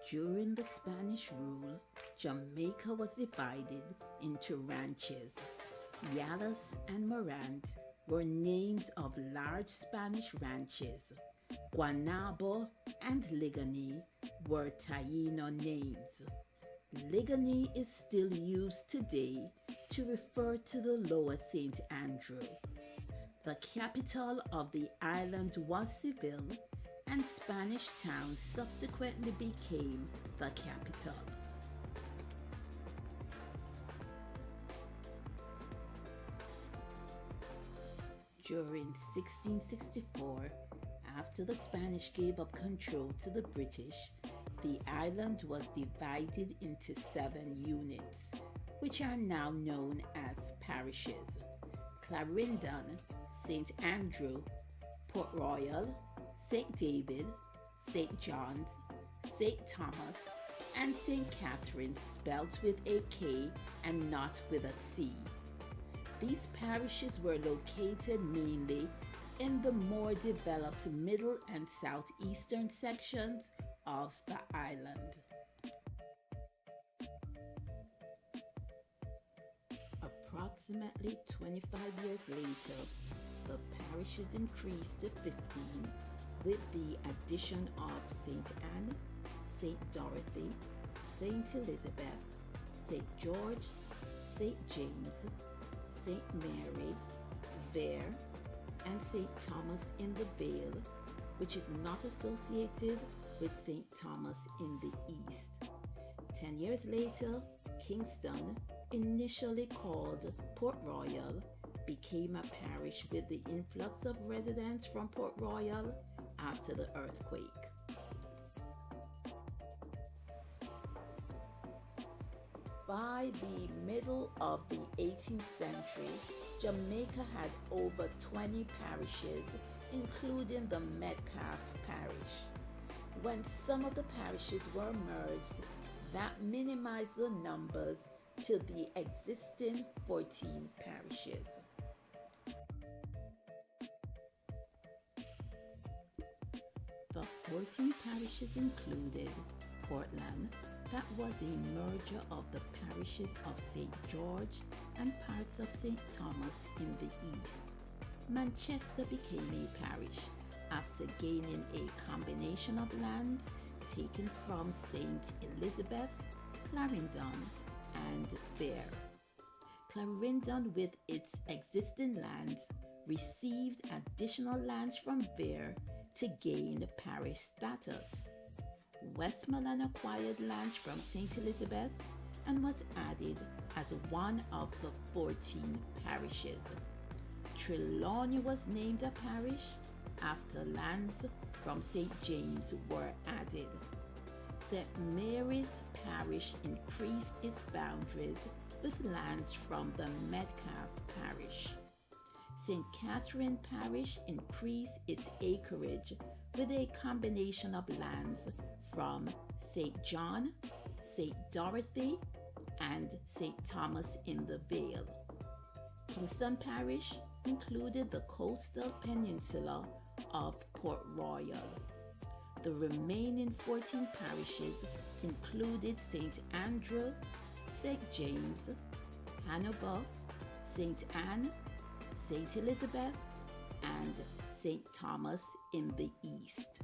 During the Spanish rule, Jamaica was divided into ranches. Yalas and Morant were names of large Spanish ranches. Guanabo and Ligani were Taino names. Ligani is still used today to refer to the Lower St. Andrew. The capital of the island was Seville, and Spanish Town subsequently became the capital. During 1664, after the Spanish gave up control to the British, the island was divided into 7 units, which are now known as parishes: Clarendon, St. Andrew, Port Royal, St. David, St. John's, St. Thomas, and St. Catherine, spelt with a K and not with a C. These parishes were located mainly in the more developed middle and southeastern sections of the island. Approximately 25 years later, the parishes increased to 15 with the addition of St. Anne, St. Dorothy, St. Elizabeth, St. George, St. James, St. Mary, Vere, and St. Thomas in the Vale, which is not associated with St. Thomas in the East. 10 years later, Kingston, initially called Port Royal, became a parish with the influx of residents from Port Royal after the earthquake. By the middle of the 18th century, Jamaica had over 20 parishes, including the Metcalfe Parish. When some of the parishes were merged, that minimized the numbers to the existing 14 parishes. The 14 parishes included Portland, that was a merger of the parishes of St. George and parts of St. Thomas in the east. Manchester became a parish after gaining a combination of lands taken from St. Elizabeth, Clarendon, and Vere. Clarendon, with its existing lands, received additional lands from Vere to gain parish status. Westmoreland acquired lands from St. Elizabeth and was added as one of the 14 parishes. Trelawney was named a parish after lands from St. James were added. St. Mary's Parish increased its boundaries with lands from the Metcalfe Parish. St. Catherine Parish increased its acreage with a combination of lands from St. John, St. Dorothy, and St. Thomas in the Vale. Kingston Parish included the coastal peninsula of Port Royal. The remaining 14 parishes included St. Andrew, St. James, Hanover, St. Anne, St. Elizabeth, and St. Thomas in the east.